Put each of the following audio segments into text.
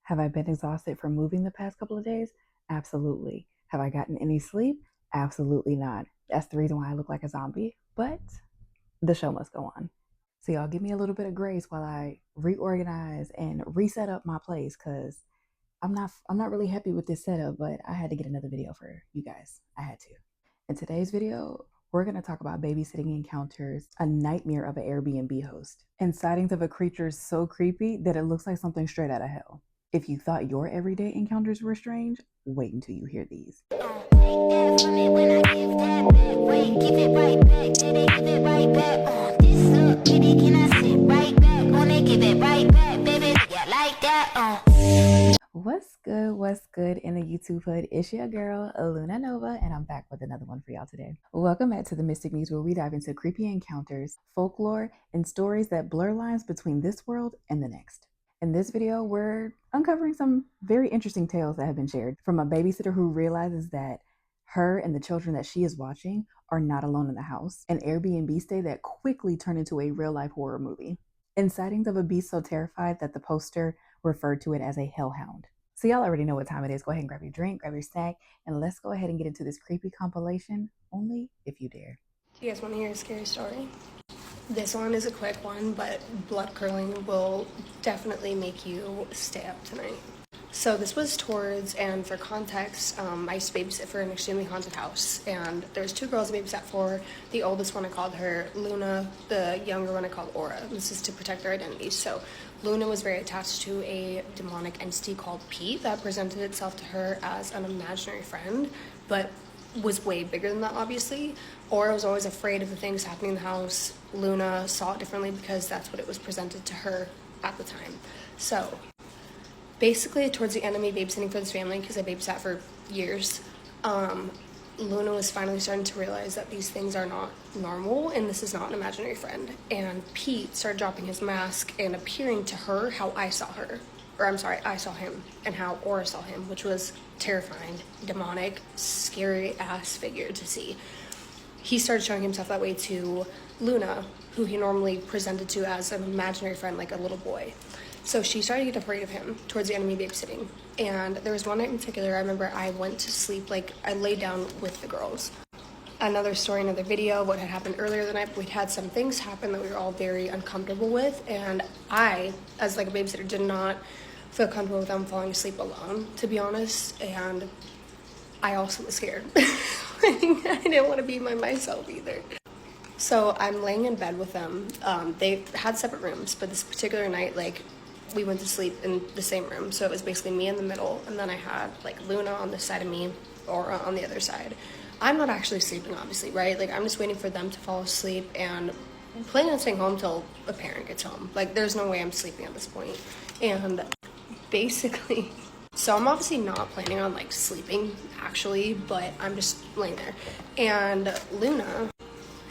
Have I been exhausted from moving the past couple of days? Absolutely. Have I gotten any sleep? Absolutely not. That's the reason why I look like a zombie, but the show must go on. So y'all give me a little bit of grace while I reorganize and reset up my place because I'm not really happy with this setup, but I had to get another video for you guys. I had to. In today's video, we're going to talk about babysitting encounters, a nightmare of an Airbnb host, and sightings of a creature so creepy that it looks like something straight out of hell. If you thought your everyday encounters were strange, wait until you hear these. What's good? What's good in the YouTube hood? It's your girl, Luna Nova, and I'm back with another one for y'all today. Welcome back to the Mystic Muse, where we dive into creepy encounters, folklore, and stories that blur lines between this world and the next. In this video, we're uncovering some very interesting tales that have been shared from a babysitter who realizes that her and the children that she is watching are not alone in the house, an Airbnb stay that quickly turned into a real-life horror movie, and sightings of a beast so terrified that the poster referred to it as a Hell Hound. So y'all already know what time it is. Go ahead and grab your drink, grab your snack, and let's go ahead and get into this creepy compilation, only if you dare. Do you guys want to hear a scary story? This one is a quick one, but blood curdling will definitely make you stay up tonight. So this was towards, and for context, I used to babysit for an extremely haunted house, and there's two girls I babysat for. The oldest one I called her Luna, the younger one I called Aura. This is to protect their identities. So Luna was very attached to a demonic entity called Pete that presented itself to her as an imaginary friend, but was way bigger than that, obviously. Aura was always afraid of the things happening in the house. Luna saw it differently because that's what it was presented to her at the time. So basically, towards the end of me babysitting for this family, because I babysat for years, Luna was finally starting to realize that these things are not normal and this is not an imaginary friend. And Pete started dropping his mask and appearing to her how I saw her. Or I'm sorry, I saw him and how Aura saw him, which was terrifying, demonic, scary ass figure to see. He started showing himself that way to Luna, who he normally presented to as an imaginary friend, like a little boy. So she started to get afraid of him towards the end of me babysitting. And there was one night in particular, I remember I went to sleep, like I laid down with the girls. Another story, another video, what had happened earlier the night, we'd had some things happen that we were all very uncomfortable with. And I, as like a babysitter, did not feel comfortable with them falling asleep alone, to be honest. And I also was scared. I didn't want to be by myself either. So I'm laying in bed with them. They had separate rooms, but this particular night, like, we went to sleep in the same room. So it was basically me in the middle, and then I had like Luna on this side of me, or on the other side. I'm not actually sleeping, obviously, right? Like, I'm just waiting for them to fall asleep and planning on staying home till a parent gets home. Like, there's no way I'm sleeping at this point. And basically, so I'm obviously not planning on like sleeping actually, but I'm just laying there. And Luna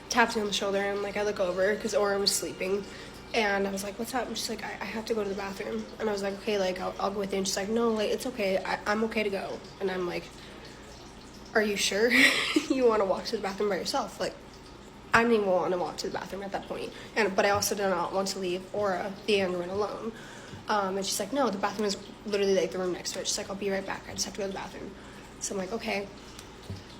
taps me on the shoulder, and like I look over because Aura was sleeping, and I was like, what's up? And she's like, I have to go to the bathroom. And I was like, okay, like I'll go with you. And she's like, no, like it's okay, I'm okay to go. And I'm like, are you sure you want to walk to the bathroom by yourself? Like, I didn't even want to walk to the bathroom at that point. But I also did not want to leave Aura, the younger one, alone. And she's like, no, the bathroom is literally like the room next to it. She's like, I'll be right back, I just have to go to the bathroom. So I'm like, okay.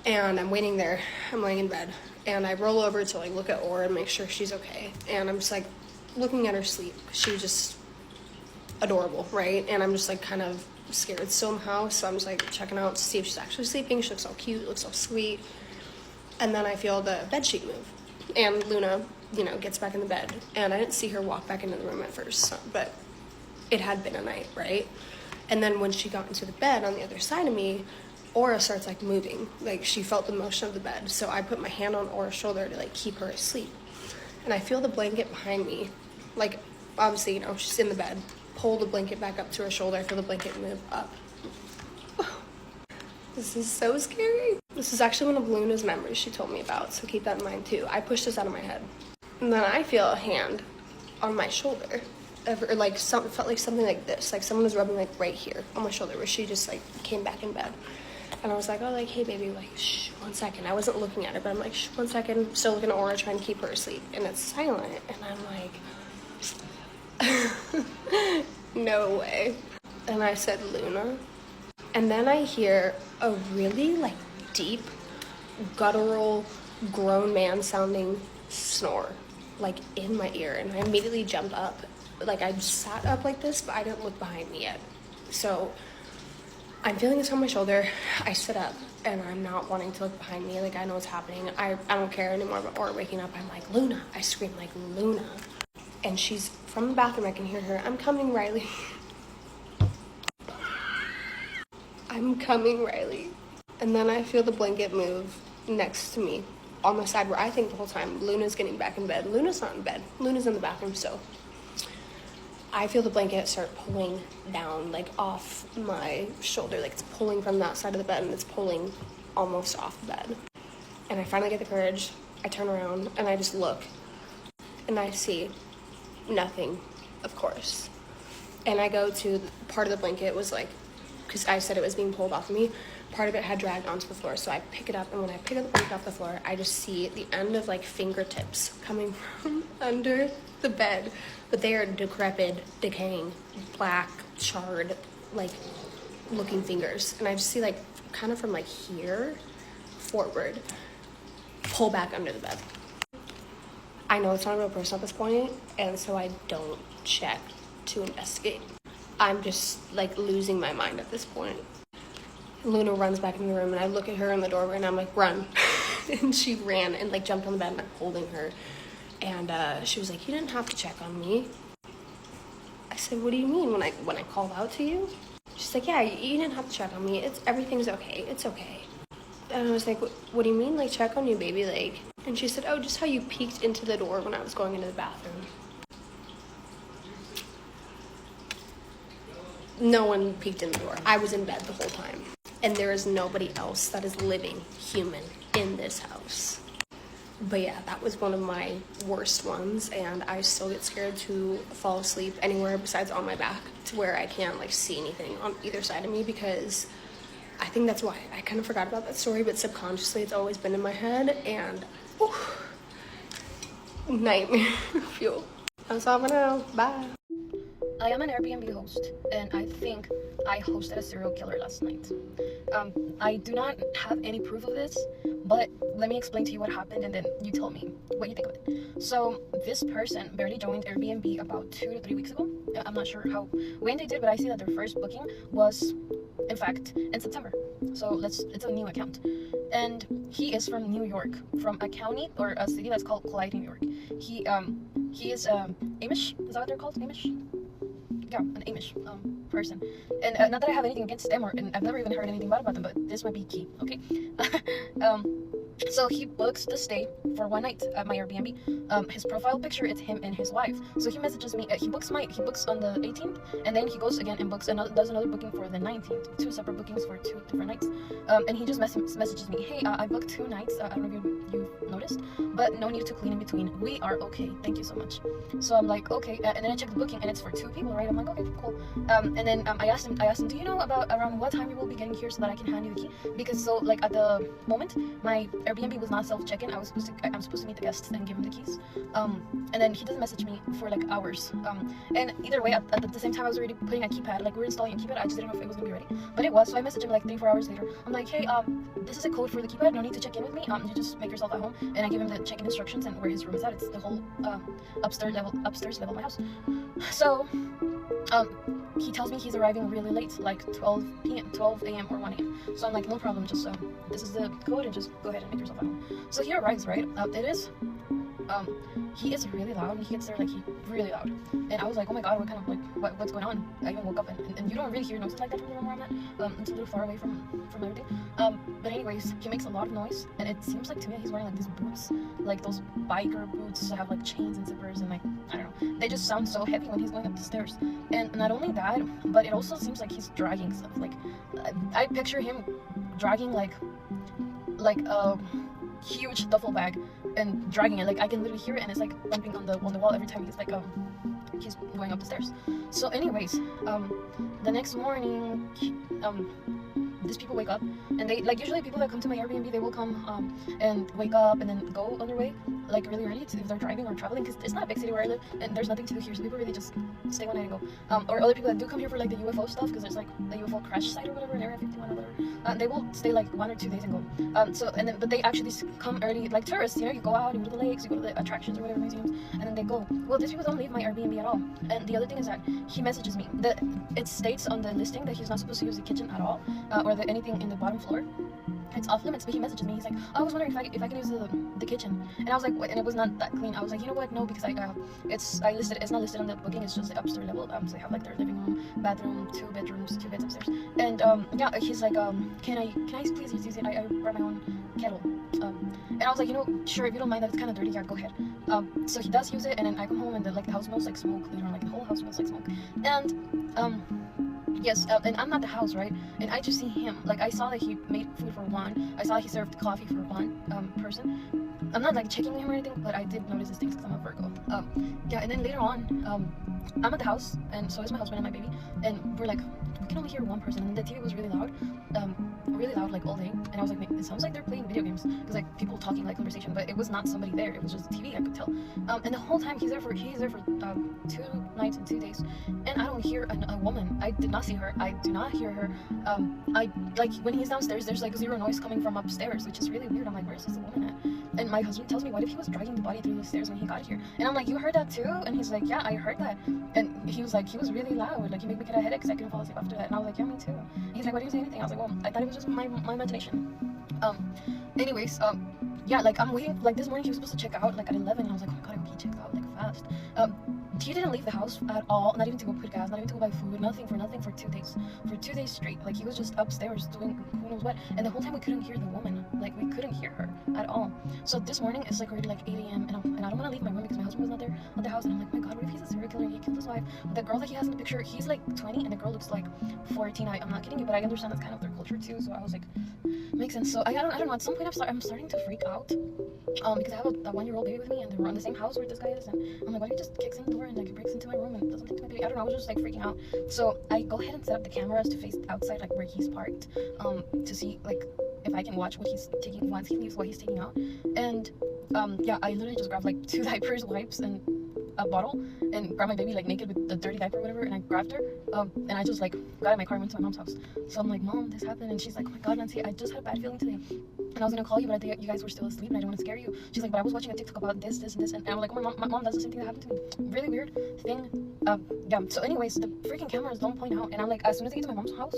And I'm waiting there, I'm laying in bed, and I roll over to like look at Aura and make sure she's okay. And I'm just like looking at her sleep. She was just adorable, right? And I'm just like kind of scared somehow, so I'm just like checking out to see if she's actually sleeping. She looks all cute, looks all sweet. And then I feel the bed sheet move, and Luna, gets back in the bed. And I didn't see her walk back into the room at first, so, but it had been a night, right? And then when she got into the bed on the other side of me, Aura starts like moving, like she felt the motion of the bed. So I put my hand on Aura's shoulder to like keep her asleep, and I feel the blanket behind me, like obviously she's in the bed, pull the blanket back up to her shoulder. I feel the blanket move up. This is so scary. This is actually one of Luna's memories she told me about, so keep that in mind too. I pushed this out of my head, and then I feel a hand on my shoulder, or like felt like something like this, like someone was rubbing like right here on my shoulder, where she just like came back in bed. And I was like, oh, like, hey, baby, like, shh, 1 second. I wasn't looking at her, but I'm like, shh, 1 second. Still looking at Aura, trying to keep her asleep. And it's silent. And I'm like, no way. And I said, Luna. And then I hear a really like deep, guttural, grown man sounding snore, like in my ear. And I immediately jumped up. Like I sat up like this, but I didn't look behind me yet. So I'm feeling this on my shoulder. I sit up and I'm not wanting to look behind me. Like I know what's happening. I don't care anymore or waking up. I'm like, Luna. I scream like, Luna. And she's from the bathroom. I can hear her. I'm coming, Riley. I'm coming, Riley. And then I feel the blanket move next to me on the side where I think the whole time Luna's getting back in bed. Luna's not in bed. Luna's in the bathroom still. I feel the blanket start pulling down, like off my shoulder. Like it's pulling from that side of the bed and it's pulling almost off the bed. And I finally get the courage. I turn around and I just look. And I see nothing, of course. And I go to part of the blanket was like, because I said it was being pulled off of me, part of it had dragged onto the floor. So I pick it up, and when I pick up the blanket off the floor, I just see the end of like fingertips coming from under the bed. But they are decrepit, decaying, black, charred, like looking fingers. And I just see like kind of from like here forward, pull back under the bed. I know it's not a real person at this point, and so I don't check to investigate. I'm just like losing my mind at this point. Luna runs back in the room and I look at her in the doorway and I'm like, run. And she ran and like jumped on the bed and I'm holding her. And she was like, you didn't have to check on me. I said, what do you mean when I called out to you? She's like, yeah, you didn't have to check on me. Everything's okay. It's okay. And I was like, what do you mean? Like check on you, baby? Like, and she said, oh, just how you peeked into the door when I was going into the bathroom. No one peeked in the door. I was in bed the whole time. And there is nobody else that is living human in this house. But yeah, that was one of my worst ones. And I still get scared to fall asleep anywhere besides on my back to where I can't like see anything on either side of me, because I think that's why I kind of forgot about that story, but subconsciously it's always been in my head. And nightmare fuel. That's all for now. Bye. I am an Airbnb host, and I think I hosted a serial killer last night. I do not have any proof of this, but let me explain to you what happened, and then you tell me what you think of it. So this person barely joined Airbnb about 2 to 3 weeks ago. I'm not sure when they did, but I see that their first booking was, in fact, in September. So it's a new account. And he is from New York, from a county or a city that's called Clyde, New York. He is Amish. Is that what they're called? Amish? Yeah, an Amish person. And not that I have anything against them, and I've never even heard anything bad about them, but this might be key, okay? So he books the stay for one night at my Airbnb. His profile picture, it's him and his wife. So he messages me. He books on the 18th, and then he goes again and does another booking for the 19th. 2 separate bookings for 2 different nights. And he just messages me, hey, I booked 2 nights. I don't know if you've noticed, but no need to clean in between. We are okay. Thank you so much. So I'm like, okay. And then I check the booking, and it's for 2 people, right? I'm like, okay, cool. And then I asked him, do you know around what time you will be getting here so that I can hand you the key? Because so like at the moment, my Airbnb was not self-check-in. I'm supposed to meet the guests and give them the keys. And then he doesn't message me for like hours. And either way, at the same time I was already putting a keypad, like we were installing a keypad. I just didn't know if it was gonna be ready, but it was. So I messaged him like 3-4 hours later. I'm like, hey, this is a code for the keypad. No need to check in with me. You just make yourself at home. And I give him the check-in instructions and where his room is at. It's the whole upstairs level of my house. So he tells me he's arriving really late, like 12 a.m. or 1 a.m. So I'm like, no problem, just this is the code and just go ahead and make yourself at home. So he arrives, right? He is really loud. He gets there like really loud, and I was like, oh my god, what kind of like what's going on? I even woke up and you don't really hear noises like that from the room where I'm at. It's a little far away from everything. But anyways, he makes a lot of noise, and it seems like to me he's wearing like these boots, like those biker boots that have like chains and zippers, and like I don't know, they just sound so heavy when he's going up the stairs. And not only that, but it also seems like he's dragging stuff. Like I picture him dragging like a huge duffel bag and dragging it. Like I can literally hear it, and it's like bumping on the wall every time he's going up the stairs. So anyways, the next morning, these people wake up, and they like, usually people that come to my Airbnb, they will come and wake up and then go on their way like really early if they're driving or traveling, because it's not a big city where I live and there's nothing to do here, so people really just stay one night and go. Or other people that do come here for like the UFO stuff, because there's like the UFO crash site or whatever in Area 51 or whatever. They will stay like 1 or 2 days and go. So and then but they actually come early like tourists. You know, you go out, you go to the lakes, you go to the attractions or whatever, museums, and then they go. Well, these people don't leave my Airbnb at all. And the other thing is that he messages me that it states on the listing that he's not supposed to use the kitchen at all, or anything in the bottom floor. It's off limits, but he messages me. He's like, oh, I was wondering if I can use the kitchen, and I was like, what? And it was not that clean. I was like, you know what? No, because I listed, it's not listed on the booking. It's just the upstairs level. So they have like their living room, bathroom, 2 bedrooms, 2 beds upstairs. And yeah, he's like, can I please use it? I brought my own kettle. And I was like, you know, sure, if you don't mind that it's kind of dirty, yeah, go ahead. So he does use it, and then I come home and the house smells like smoke. You know, like the whole house smells like smoke. And yes, and I'm not the house, right? And I just see him. Like, I saw that he made food for one. I saw he served coffee for one person. I'm not like checking him or anything, but I did notice these things because I'm a Virgo. Yeah, and then later on, I'm at the house, and so is my husband and my baby, and we're like, we can only hear one person, and the TV was really loud, like all day. And I was like, it sounds like they're playing video games, because like people talking, like conversation, but it was not somebody there. It was just TV. I could tell. And the whole time he's there for 2 nights and 2 days, and I don't hear a woman. I did not see her. I do not hear her. I like when he's downstairs, there's like 0 noise coming from upstairs, which is really weird. I'm like, where's this woman at? And my husband tells me, what if he was dragging the body through the stairs when he got here? And I'm like, you heard that too? And he's like, yeah, I heard that. And he was like, he was really loud. Like, he made me get a headache because I couldn't fall asleep after that. And I was like, yeah, me too. And he's like, why didn't you say anything? I was like, well, I thought it was just my imagination. Anyways, yeah, like, I'm waiting. Like, this morning he was supposed to check out like at 11. And I was like, oh my god, I hope he checked out like fast. He didn't leave the house at all, not even to go put gas, not even to go buy food, nothing for 2 days. For 2 days straight. Like, he was just upstairs doing who knows what. And the whole time we couldn't hear the woman. Like, we couldn't hear her at all. So this morning it's like already like 8 a.m. and I don't want to leave my room because my husband was not there at the house. And I'm like, my god, what if he's a serial killer and he killed his wife? The girl that he has in the picture, he's like 20 and the girl looks like 14. I'm not kidding you, but I understand that's kind of their culture too. So I was like, makes sense. So I don't know, at some point I'm starting to freak out. Because I have a 1-year-old baby with me, and we're in the same house where this guy is, and I'm like, what if he just kicks in the door and like breaks into my room and doesn't take my baby? I don't know, I was just like freaking out. So I go ahead and set up the cameras to face outside, like where he's parked, to see like if I can watch what he's taking once he leaves, what he's taking out. And yeah, I literally just grabbed like 2 diapers, wipes, and a bottle, and grabbed my baby like naked with the dirty diaper or whatever, and I grabbed her, and I just like got in my car and went to my mom's house. So I'm like, Mom, this happened, and she's like, oh my god, Nancy, I just had a bad feeling today, and I was gonna call you, but I think you guys were still asleep, and I didn't want to scare you. She's like, but I was watching a TikTok about this, and this, and I'm like, oh, my mom does the same thing that happened to me. Really weird thing. Yeah. So anyways, the freaking cameras don't point out, and I'm like, as soon as I get to my mom's house,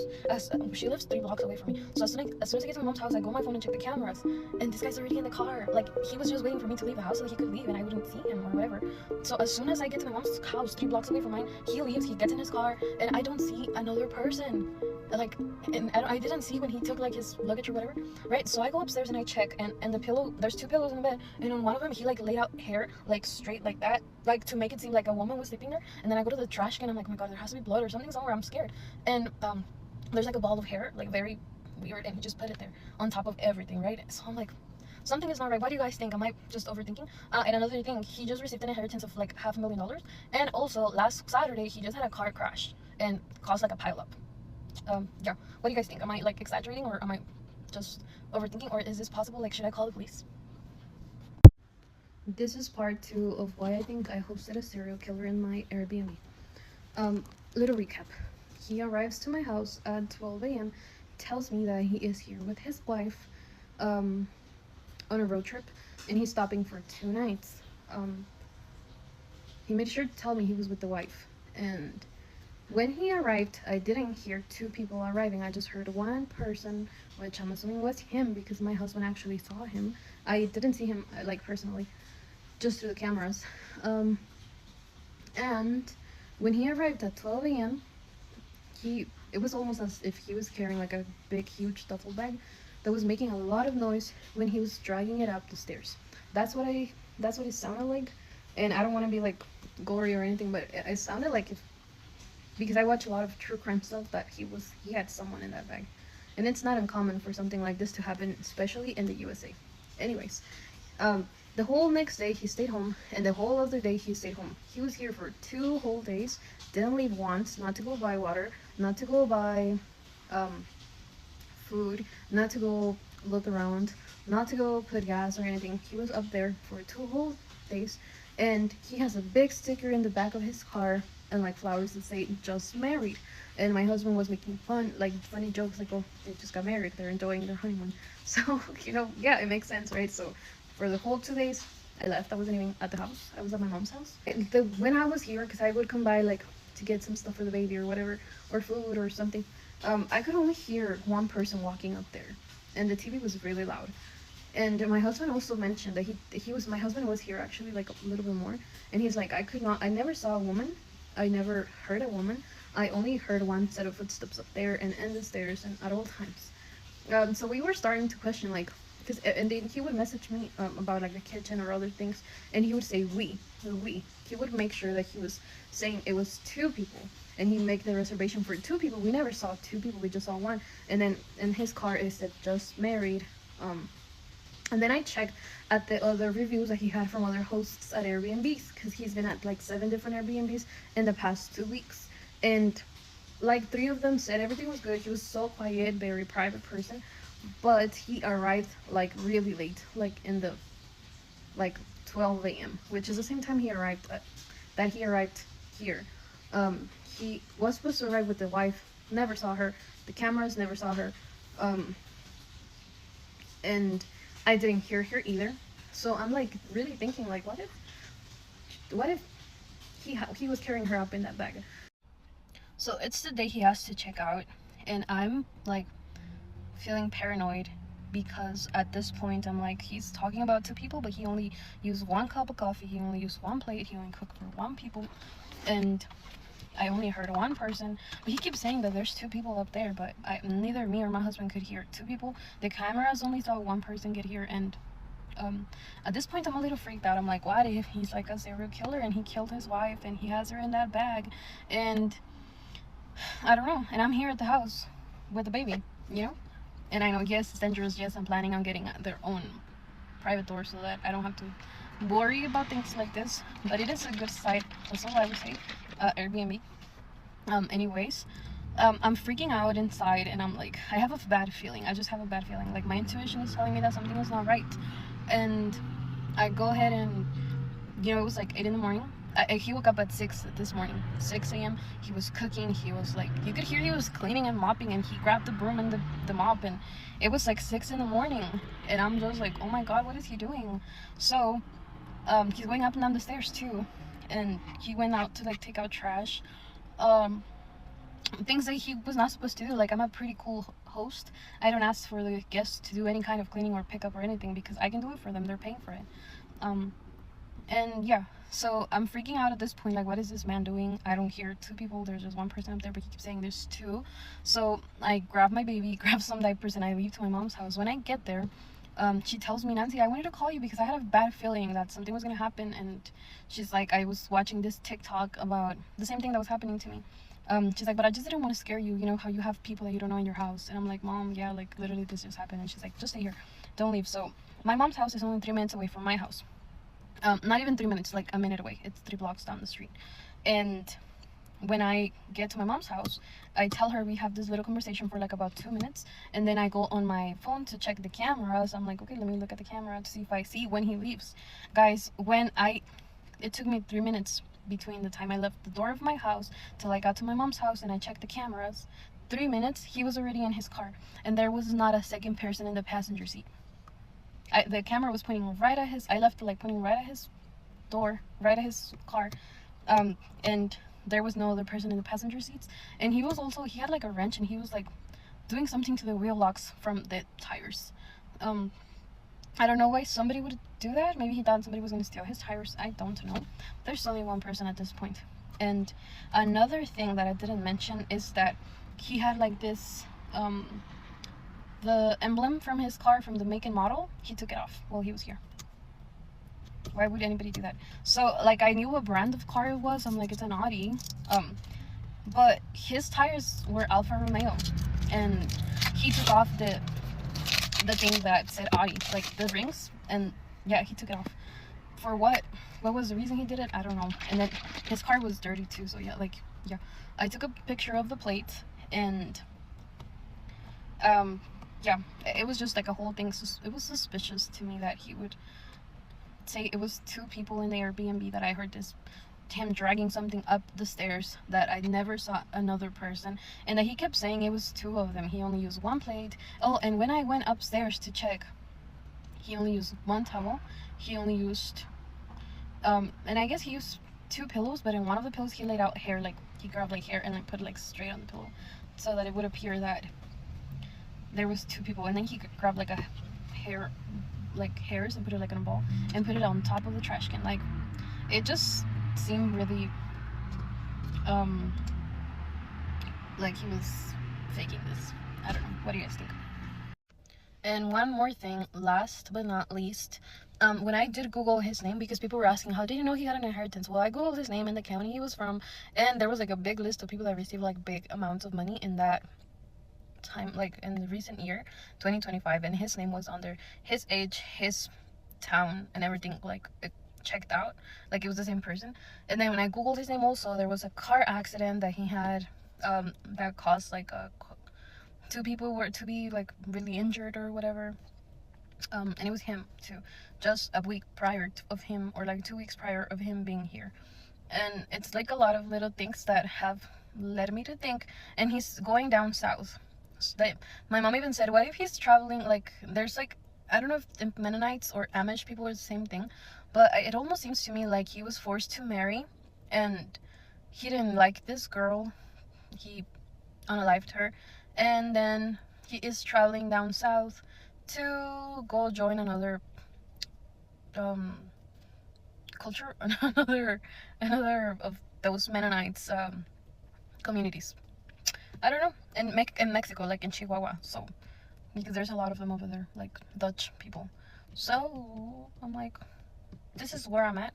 she lives 3 blocks away from me, so as soon as I get to my mom's house, I go on my phone and check the cameras, and this guy's already in the car. Like, he was just waiting for me to leave the house so that he could leave, and I wouldn't see him or whatever. So as soon as I get to my mom's house 3 blocks away from mine, he leaves, he gets in his car, and I don't see another person. Like, and I didn't see when he took like his luggage or whatever, right? So I go upstairs and I check, and the pillow, there's 2 pillows in the bed, and on one of them he like laid out hair like straight like that, like to make it seem like a woman was sleeping there. And then I go to the trash can, I'm like, oh my god, there has to be blood or something somewhere, I'm scared. And there's like a ball of hair, like very weird, and he just put it there on top of everything, right? So I'm like, something is not right. What do you guys think? Am I just overthinking? And another thing, he just received an inheritance of like $500,000, and also last Saturday he just had a car crash and caused like a pileup. Yeah, what do you guys think? Am I like exaggerating, or am I just overthinking, or is this possible? Like, should I call the police? This is part 2 of why I think I hosted a serial killer in my Airbnb. Little recap. He arrives to my house at 12 a.m., tells me that he is here with his wife on a road trip, and he's stopping for 2 nights. He made sure to tell me he was with the wife, and when he arrived, I didn't hear 2 people arriving. I just heard 1 person, which I'm assuming was him because my husband actually saw him. I didn't see him like personally, just through the cameras. And when he arrived at 12 a.m., it was almost as if he was carrying like a big, huge duffel bag that was making a lot of noise when he was dragging it up the stairs. That's what it sounded like. And I don't want to be like gory or anything, but it sounded like if, because I watch a lot of true crime stuff, that he had someone in that bag. And it's not uncommon for something like this to happen, especially in the USA. Anyways, the whole next day he stayed home, and the whole other day he stayed home. He was here for 2 whole days, didn't leave once, not to go buy water, not to go buy food, not to go look around, not to go put gas or anything. He was up there for 2 whole days, and he has a big sticker in the back of his car and like flowers that say "just married." And my husband was making fun, like funny jokes, like, "Oh, they just got married. They're enjoying their honeymoon." So yeah, it makes sense, right? So for the whole 2 days, I left. I wasn't even at the house. I was at my mom's house. When I was here, because I would come by like to get some stuff for the baby or whatever, or food or something, I could only hear one person walking up there, and the TV was really loud. And my husband also mentioned that my husband was here actually like a little bit more, and he's like, I never saw a woman, I never heard a woman, I only heard one set of footsteps up there and in the stairs and at all times. So we were starting to question, like, because and then he would message me about like the kitchen or other things, and he would say we. He would make sure that he was saying it was 2 people, and he make the reservation for 2 people. We never saw 2 people, we just saw one. And then in his car it said "just married." And then I checked at the other reviews that he had from other hosts at Airbnbs, because he's been at like 7 different Airbnbs in the past 2 weeks, and like 3 of them said everything was good. He was so quiet, very private person, but he arrived like really late, like in the like 12 a.m., which is the same time he arrived here. He was supposed to arrive with the wife, never saw her. The cameras never saw her, and I didn't hear her either. So I'm like really thinking, like, what if he was carrying her up in that bag? So it's the day he has to check out, and I'm like feeling paranoid, because at this point I'm like, he's talking about 2 people, but he only used 1 cup of coffee, he only used 1 plate, he only cooked for 1 people, and I only heard 1 person. But he keeps saying that there's 2 people up there, but neither me or my husband could hear 2 people. The cameras only saw 1 person get here, and at this point I'm a little freaked out. I'm like, what if he's like a serial killer and he killed his wife and he has her in that bag, and I don't know, and I'm here at the house with the baby, and I know, yes, it's dangerous, yes, I'm planning on getting their own private door so that I don't have to worry about things like this, but it is a good site, that's all I would say. Airbnb. Anyways, I'm freaking out inside, and I'm like, I have a bad feeling. I just have a bad feeling. Like, my intuition is telling me that something is not right. And I go ahead and, it was like 8 in the morning. He woke up at 6 this morning, 6 a.m. He was cooking. He was like, you could hear he was cleaning and mopping, and he grabbed the broom and the mop, and it was like 6 in the morning. And I'm just like, oh my God, what is he doing? So, he's going up and down the stairs too. And he went out to like take out trash, things that he was not supposed to do. Like, I'm a pretty cool host. I don't ask for the guests to do any kind of cleaning or pickup or anything, because I can do it for them. They're paying for it. And yeah, so I'm freaking out at this point. Like, what is this man doing? I don't hear 2 people. There's just 1 person up there, but he keeps saying there's 2. So I grab my baby, grab some diapers, and I leave to my mom's house. When I get there, she tells me, Nancy, I wanted to call you because I had a bad feeling that something was going to happen. And she's like, I was watching this TikTok about the same thing that was happening to me. She's like, but I just didn't want to scare you. You know how you have people that you don't know in your house. And I'm like, Mom, yeah, like literally this just happened. And she's like, just stay here, don't leave. So my mom's house is only 3 minutes away from my house. Not even 3 minutes, like a minute away. It's 3 blocks down the street. And when I get to my mom's house, I tell her, we have this little conversation for like about 2 minutes, and then I go on my phone to check the cameras. I'm like, okay, let me look at the camera to see if I see when he leaves. Guys, it took me 3 minutes between the time I left the door of my house till I got to my mom's house and I checked the cameras. 3 minutes, he was already in his car, and there was not a second person in the passenger seat. The camera was pointing right at I left it like pointing right at his door, right at his car, and there was no other person in the passenger seats. And he had like a wrench, and he was like doing something to the wheel locks from the tires. I don't know why somebody would do that. Maybe he thought somebody was going to steal his tires. I don't know. There's only 1 person at this point. And another thing that I didn't mention is that he had like this, the emblem from his car, from the make and model, he took it off while he was here. Why would anybody do that? So like, I knew what brand of car it was. I'm like, it's an Audi. But his tires were Alfa Romeo, and he took off the thing that said Audi, like the rings, and yeah, he took it off. For what? What was the reason he did it? I don't know. And then his car was dirty too, so yeah, I took a picture of the plate, and yeah, it was just like a whole thing. It was suspicious to me that he would say it was two people in the Airbnb that I heard this him dragging something up the stairs, that I never saw another person, and that he kept saying it was two of them. He only used one plate. Oh, and when I went upstairs to check, he only used one towel. He only used and I guess he used two pillows, but in one of the pillows he laid out hair, like he grabbed like hair and like put it like straight on the pillow, so that it would appear that there was two people. And then he grabbed like a hair, like hairs, and put it like in a ball and put it on top of the trash can. Like, it just seemed really like he was faking this. I don't know, what do you guys think? And one more thing, last but not least, when I did Google his name, because people were asking, how did you know he got an inheritance? Well, I Googled his name and the county he was from, and there was like a big list of people that received like big amounts of money in that time, like in the recent year, 2025, and his name was under his age, his town, and everything, like it checked out, like it was the same person. And then when I Googled his name also, there was a car accident that he had, that caused like two people were to be like really injured or whatever, and it was him too, just a week prior of him, or like 2 weeks prior of him being here. And it's like a lot of little things that have led me to think, and he's going down south. So my mom even said, what if he's traveling, like there's like, I don't know if Mennonites or Amish people are the same thing, but it almost seems to me like he was forced to marry, and he didn't like this girl, he unalived her, and then he is traveling down south to go join another culture, another of those Mennonites communities. I don't know, in Mexico, like in Chihuahua. So because there's a lot of them over there, like Dutch people. So I'm like, this is where I'm at.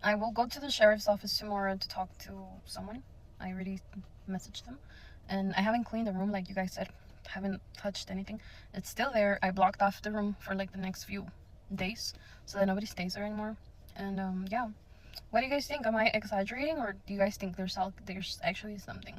I will go to the sheriff's office tomorrow to talk to someone. I already messaged them, and I haven't cleaned the room like you guys said. Haven't touched anything. It's still there. I blocked off the room for like the next few days so that nobody stays there anymore. And yeah, what do you guys think? Am I exaggerating, or do you guys think there's actually something?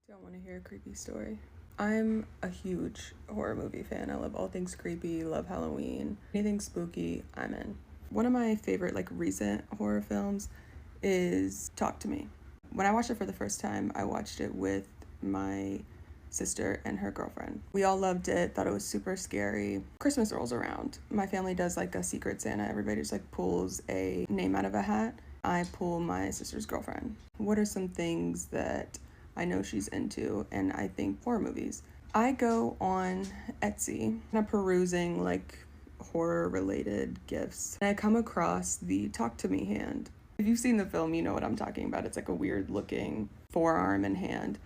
Don't want to hear a creepy story. I'm a huge horror movie fan. I love all things creepy, love Halloween. Anything spooky, I'm in. One of my favorite like recent horror films is Talk to Me. When I watched it for the first time, I watched it with my sister and her girlfriend. We all loved it, thought it was super scary. Christmas rolls around. My family does like a secret Santa. Everybody just like pulls a name out of a hat. I pull my sister's girlfriend. What are some things that I know she's into? And I think horror movies. I go on Etsy, kind of perusing like horror related gifts, and I come across the Talk to Me hand. If you've seen the film, you know what I'm talking about. It's like a weird looking forearm and hand,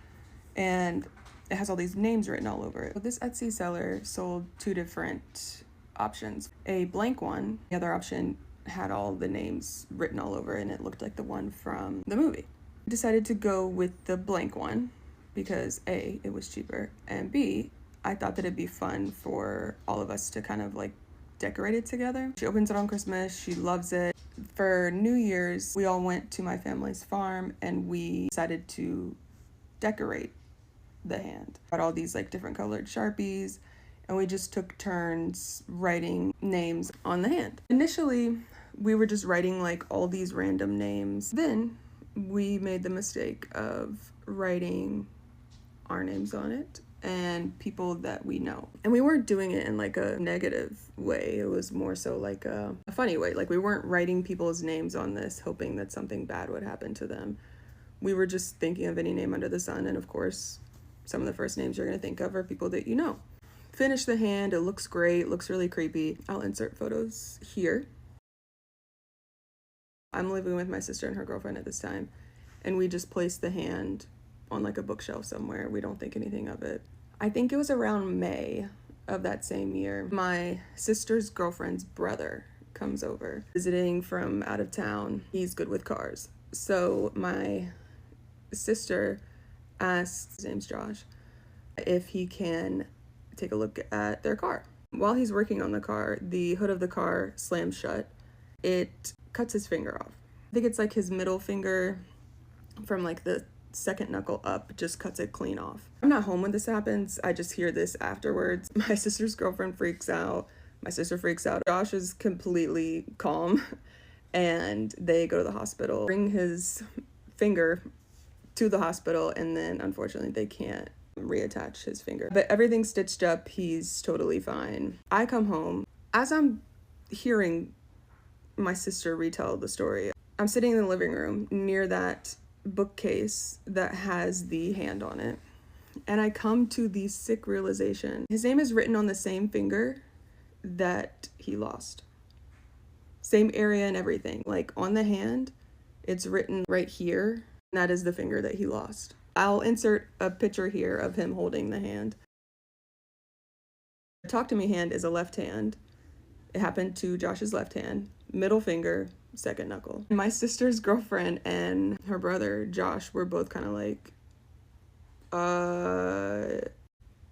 and it has all these names written all over it. So this Etsy seller sold two different options. A blank one, the other option had all the names written all over it, and it looked like the one from the movie. I decided to go with the blank one because A, it was cheaper, and B, I thought that it'd be fun for all of us to kind of like decorate it together. She opens it on Christmas, she loves it. For New Year's, we all went to my family's farm and we decided to decorate the hand. Got all these like different colored Sharpies, and we just took turns writing names on the hand. Initially, we were just writing like all these random names. Then we made the mistake of writing our names on it and people that we know. And we weren't doing it in like a negative way. It was more so like a funny way. Like we weren't writing people's names on this hoping that something bad would happen to them. We were just thinking of any name under the sun, and of course, some of the first names you're gonna think of are people that you know. Finish the hand, it looks great, looks really creepy. I'll insert photos here. I'm living with my sister and her girlfriend at this time, and we just placed the hand on like a bookshelf somewhere. We don't think anything of it. I think it was around May of that same year. My sister's girlfriend's brother comes over, visiting from out of town. He's good with cars. So my sister asks, his name's Josh, if he can take a look at their car. While he's working on the car, the hood of the car slams shut. It cuts his finger off. I think it's like his middle finger from like the second knuckle up just cuts it clean off. I'm not home when this happens. I just hear this afterwards. My sister's girlfriend freaks out. My sister freaks out. Josh is completely calm and they go to the hospital, bring his finger to the hospital, and then unfortunately they can't reattach his finger. But everything's stitched up. He's totally fine. I come home. As I'm hearing my sister retell the story, I'm sitting in the living room near that bookcase that has the hand on it, and I come to the sick realization his name is written on the same finger that he lost. Same area and everything. Like on the hand, it's written right here. That is the finger that he lost. I'll insert a picture here of him holding the hand. The talk to me hand is a left hand. It happened to Josh's left hand. Middle finger, second knuckle. My sister's girlfriend and her brother, Josh, were both kind of like,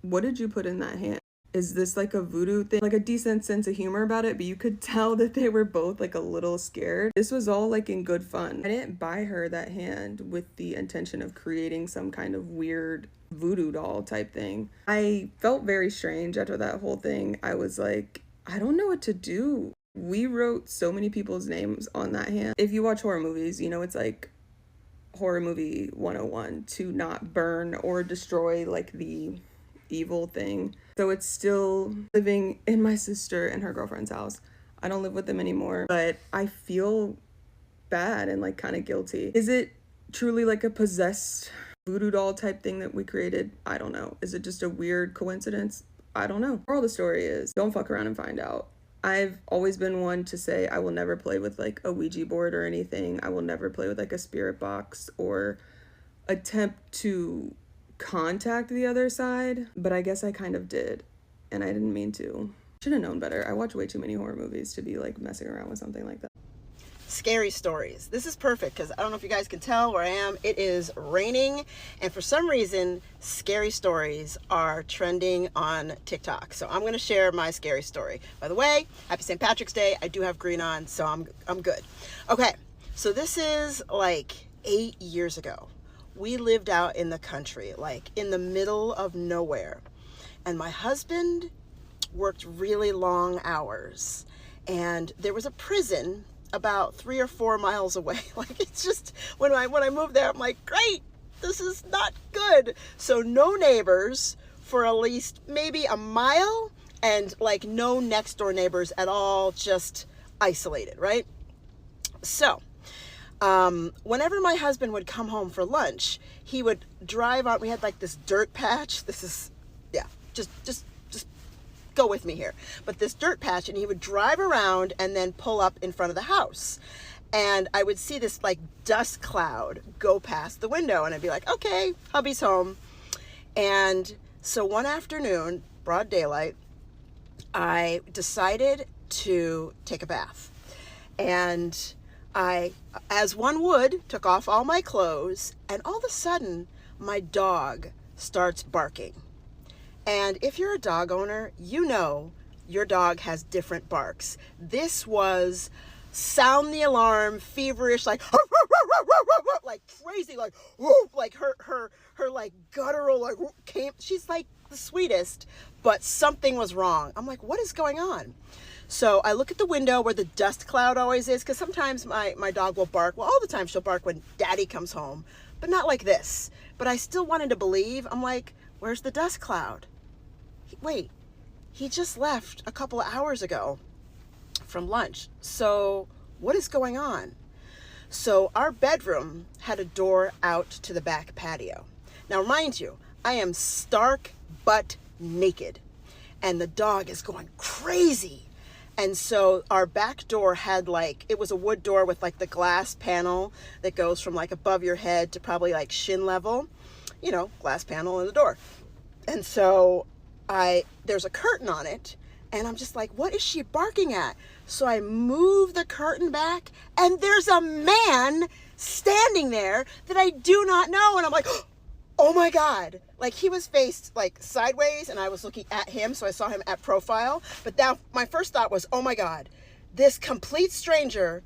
what did you put in that hand? Is this like a voodoo thing? Like a decent sense of humor about it, but you could tell that they were both like a little scared. This was all like in good fun. I didn't buy her that hand with the intention of creating some kind of weird voodoo doll type thing. I felt very strange after that whole thing. I was like, I don't know what to do. We wrote so many people's names on that hand. If you watch horror movies, you know it's like horror movie 101 to not burn or destroy like the evil thing. So it's still living in my sister and her girlfriend's house. I don't live with them anymore, but I feel bad and like kind of guilty. Is it truly like a possessed voodoo doll type thing that we created? I don't know. Is it just a weird coincidence? I don't know. Moral of the story is don't fuck around and find out. I've always been one to say I will never play with like a Ouija board or anything. I will never play with like a spirit box or attempt to contact the other side, but I guess I kind of did, and I didn't mean to. Should have known better. I watch way too many horror movies to be like messing around with something like that. Scary stories. This is perfect because I don't know if you guys can tell where I am. It is raining, and for some reason, scary stories are trending on TikTok. So I'm going to share my scary story. By the way, happy St. Patrick's Day. I do have green on, so I'm good. Okay, so this is like 8 years ago. We lived out in the country, like in the middle of nowhere. And my husband worked really long hours. And there was a prison about 3 or 4 miles away. Like it's just, when I moved there, I'm like, great, this is not good. So no neighbors for at least maybe a mile, and like no next door neighbors at all, just isolated, right? So whenever my husband would come home for lunch, he would drive on, we had like this dirt patch. This is, yeah, just go with me here. But this dirt patch, and he would drive around and then pull up in front of the house. And I would see this like dust cloud go past the window, and I'd be like, okay, hubby's home. And so one afternoon, broad daylight, I decided to take a bath. And I, as one would, took off all my clothes, and all of a sudden, my dog starts barking. And if you're a dog owner, you know your dog has different barks. This was sound the alarm, feverish, like like crazy, like her like guttural, like came. She's like the sweetest, but something was wrong. I'm like, what is going on? So I look at the window where the dust cloud always is, because sometimes my dog will bark. Well, all the time she'll bark when daddy comes home, but not like this. But I still wanted to believe. I'm like, where's the dust cloud? Wait, he just left a couple of hours ago from lunch. So what is going on? So our bedroom had a door out to the back patio. Now, mind you, I am stark butt naked, and the dog is going crazy. And so our back door had like, it was a wood door with like the glass panel that goes from like above your head to probably like shin level, you know, glass panel in the door. And so there's a curtain on it, and I'm just like, what is she barking at? So I move the curtain back, and there's a man standing there that I do not know. And I'm like, oh my God. Like he was faced like sideways, and I was looking at him, so I saw him at profile. But now my first thought was, oh my God, this complete stranger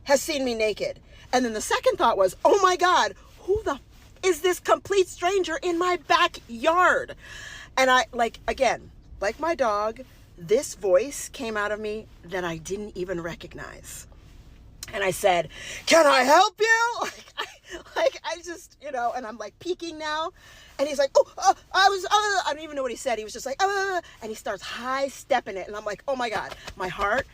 has seen me naked. And then the second thought was, oh my God, who the is is this complete stranger in my backyard? And I, like, again, like my dog, this voice came out of me that I didn't even recognize. And I said, can I help you? I just, and I'm like peeking now. And he's like, I don't even know what he said. He was just like, and he starts high stepping it. And I'm like, oh my God, my heart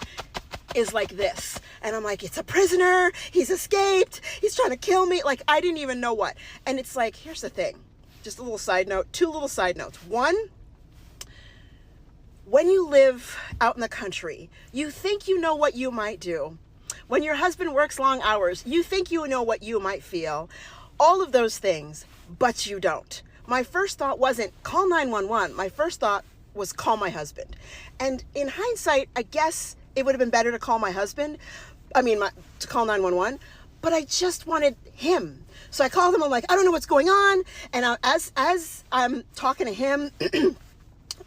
is like this. And I'm like, it's a prisoner. He's escaped. He's trying to kill me. Like, I didn't even know what. And it's like, here's the thing. Just a little side note, 2 little side notes. One, when you live out in the country, you think you know what you might do. When your husband works long hours, you think you know what you might feel. All of those things, but you don't. My first thought wasn't call 911. My first thought was call my husband. And in hindsight, I guess it would have been better to call my husband. To call 911. But I just wanted him. So I called him. I'm like, I don't know what's going on. And as I'm talking to him,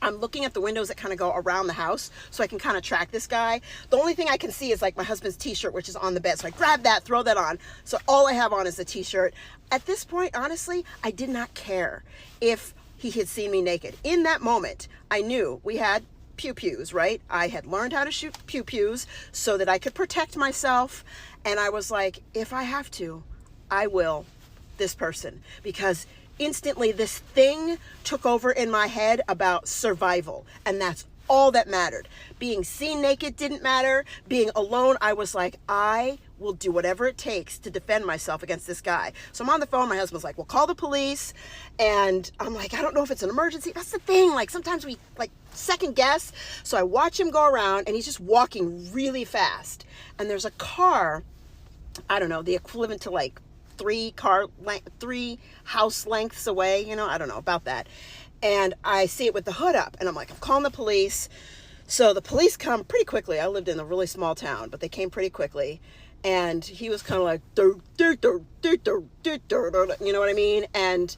I'm looking at the windows that kind of go around the house so I can kind of track this guy. The only thing I can see is like my husband's t-shirt, which is on the bed. So I grab that, throw that on. So all I have on is the t-shirt. At this point, honestly, I did not care if he had seen me naked. In that moment, I knew we had pew-pews, right? I had learned how to shoot pew-pews so that I could protect myself. And I was like, if I have to, I will this person, because instantly this thing took over in my head about survival, and that's all that mattered. Being seen naked didn't matter. Being alone, I was like, I will do whatever it takes to defend myself against this guy. So I'm on the phone. My husband's like, well, call the police. And I'm like, I don't know if it's an emergency. That's the thing. Like, sometimes we like second guess. So I watch him go around, and he's just walking really fast. And there's a car, I don't know, the equivalent to like 3 house lengths away, I don't know about that. And I see it with the hood up, and I'm like, I'm calling the police. So the police come pretty quickly. I lived in a really small town, but they came pretty quickly. And he was kind of like, you know what I mean? And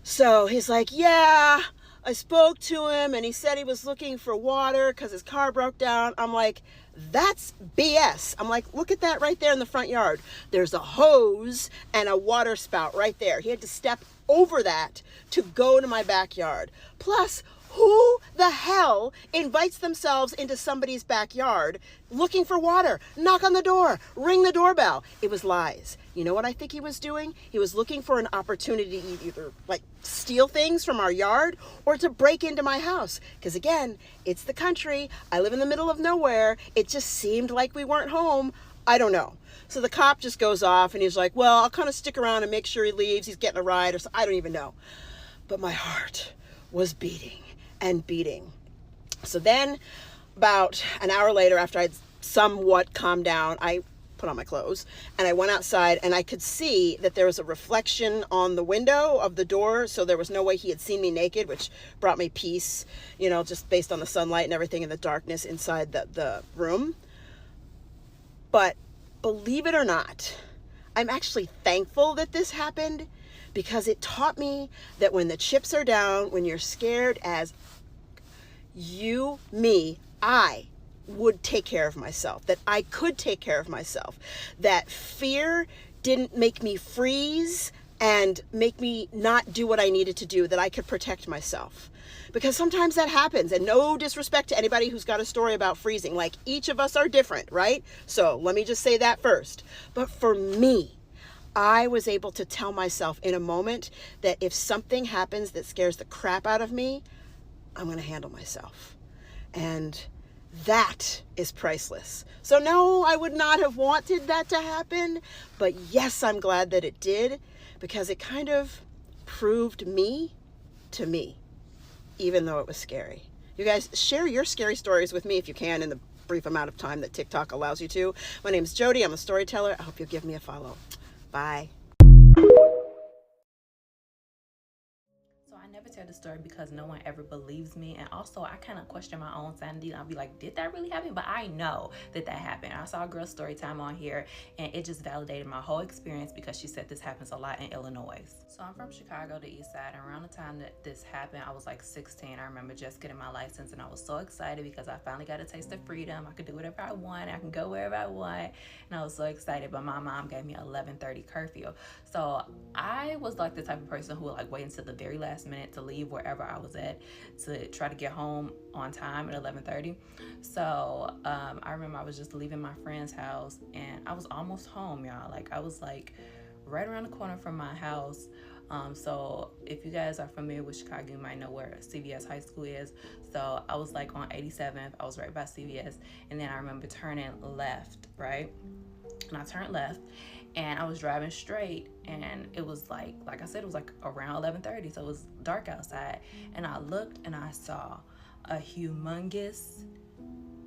so he's like, yeah, I spoke to him, and he said he was looking for water because his car broke down. I'm like, that's BS. I'm like, look at that right there in the front yard. There's a hose and a water spout right there. He had to step over that to go to my backyard. Plus, who the hell invites themselves into somebody's backyard looking for water? Knock on the door, ring the doorbell. It was lies. You know what I think he was doing? He was looking for an opportunity to either like steal things from our yard or to break into my house. Because again, it's the country. I live in the middle of nowhere. It just seemed like we weren't home. I don't know. So the cop just goes off, and he's like, well, I'll kind of stick around and make sure he leaves. He's getting a ride or something. I don't even know. But my heart was beating and beating. So then about an hour later, after I'd somewhat calmed down, I put on my clothes and I went outside, and I could see that there was a reflection on the window of the door. So there was no way he had seen me naked, which brought me peace, just based on the sunlight and everything and the darkness inside the room. But believe it or not, I'm actually thankful that this happened, because it taught me that when the chips are down, when you're scared as I would take care of myself, that I could take care of myself, that fear didn't make me freeze and make me not do what I needed to do, that I could protect myself. Because sometimes that happens, and no disrespect to anybody who's got a story about freezing. Like, each of us are different, right? So let me just say that first. But for me, I was able to tell myself in a moment that if something happens that scares the crap out of me, I'm going to handle myself. And that is priceless. So no, I would not have wanted that to happen, but yes, I'm glad that it did, because it kind of proved me to me, even though it was scary. You guys, share your scary stories with me if you can in the brief amount of time that TikTok allows you to. My name is Jody. I'm a storyteller. I hope you'll give me a follow. Bye. So I never tell the story because no one ever believes me, and also I kind of question my own sanity. I'll be like, did that really happen? But I know that happened. I saw a girl's story time on here, and it just validated my whole experience, because she said this happens a lot in Illinois. So So I'm from Chicago, the east side, and around the time that this happened, I was like 16. I remember just getting my license, and I was so excited because I finally got a taste of freedom. I could do whatever I want. I can go wherever I want, and I was so excited. But my mom gave me an 11:30 curfew, so I was like the type of person who would like wait until the very last minute to leave wherever I was at to try to get home on time at 11:30. So I remember I was just leaving my friend's house, and I was almost home, y'all. Like I was like right around the corner from my house. So if you guys are familiar with Chicago, you might know where CVS High School is. So I was like on 87th. I was right by CVS, and then I remember turning left, right? And I turned left, and I was driving straight, and it was like I said, it was like around 11:30, so it was dark outside. And I looked, and I saw a humongous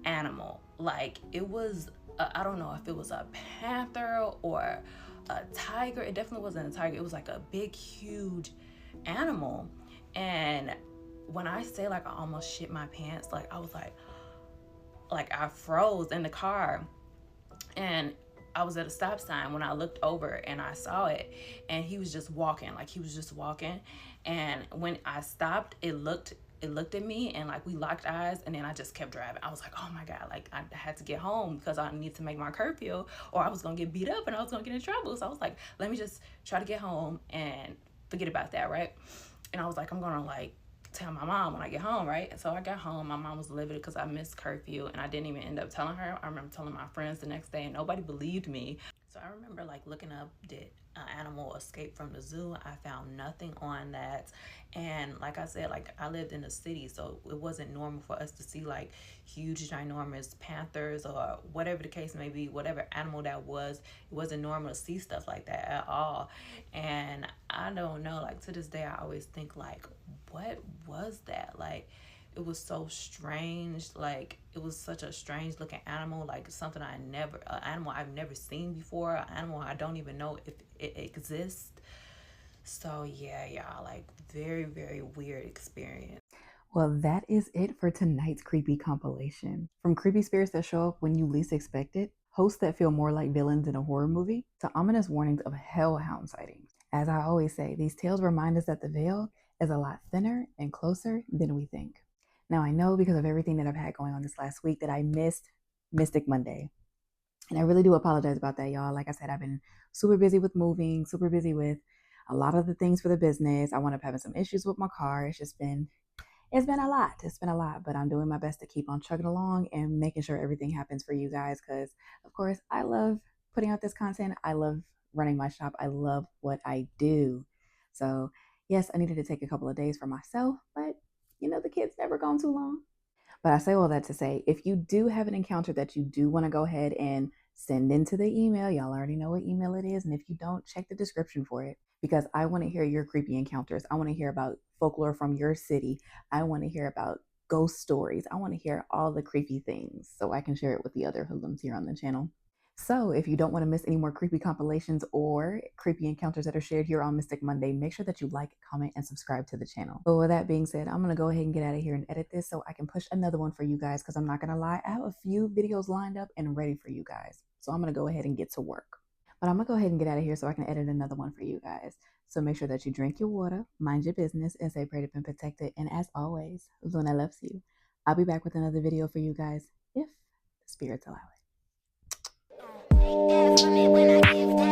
animal. Like it was, I don't know if it was a panther or a tiger. It definitely wasn't a tiger. It was like a big, huge animal. And when I say like I almost shit my pants, like I was like I froze in the car, and I was at a stop sign when I looked over and I saw it, and he was just walking, like he was just walking. And when I stopped, it looked at me, and like we locked eyes, and then I just kept driving. I was like, oh my God, like I had to get home because I need to make my curfew or I was gonna get beat up and I was gonna get in trouble. So I was like, let me just try to get home and forget about that, right? And I was like, I'm gonna like tell my mom when I get home, right? And so I got home. My mom was livid because I missed curfew, and I didn't even end up telling her. I remember telling my friends the next day, and nobody believed me. So I remember like looking up, did an animal escape from the zoo? I found nothing on that. And like I said, like I lived in the city, so it wasn't normal for us to see like huge, ginormous panthers or whatever the case may be, whatever animal that was. It wasn't normal to see stuff like that at all. And I don't know, like to this day, I always think like, what was that? Like, it was so strange. Like, it was such a strange looking animal, like something an animal I've never seen before, an animal I don't even know if it exists. So yeah, y'all, like very, very weird experience. Well, that is it for tonight's creepy compilation. From creepy spirits that show up when you least expect it, hosts that feel more like villains in a horror movie, to ominous warnings of Hell Hound sightings. As I always say, these tales remind us that the veil is a lot thinner and closer than we think. Now, I know because of everything that I've had going on this last week that I missed Mystic Monday. And I really do apologize about that, y'all. Like I said, I've been super busy with moving, super busy with a lot of the things for the business. I wound up having some issues with my car. It's been a lot. It's been a lot, but I'm doing my best to keep on chugging along and making sure everything happens for you guys because, of course, I love putting out this content. I love running my shop. I love what I do. So, yes, I needed to take a couple of days for myself, but the kids never gone too long. But I say all that to say, if you do have an encounter that you do want to go ahead and send into the email, y'all already know what email it is. And if you don't, check the description for it because I want to hear your creepy encounters. I want to hear about folklore from your city. I want to hear about ghost stories. I want to hear all the creepy things so I can share it with the other hoodlums here on the channel. So, if you don't want to miss any more creepy compilations or creepy encounters that are shared here on Mystic Monday, make sure that you like, comment, and subscribe to the channel. But with that being said, I'm going to go ahead and get out of here and edit this so I can push another one for you guys because I'm not going to lie, I have a few videos lined up and ready for you guys. So, I'm going to go ahead and get to work. But I'm going to go ahead and get out of here so I can edit another one for you guys. So, make sure that you drink your water, mind your business, and stay prayed up and protected. And as always, Luna loves you. I'll be back with another video for you guys if the spirits allow it. Yeah, for me when I give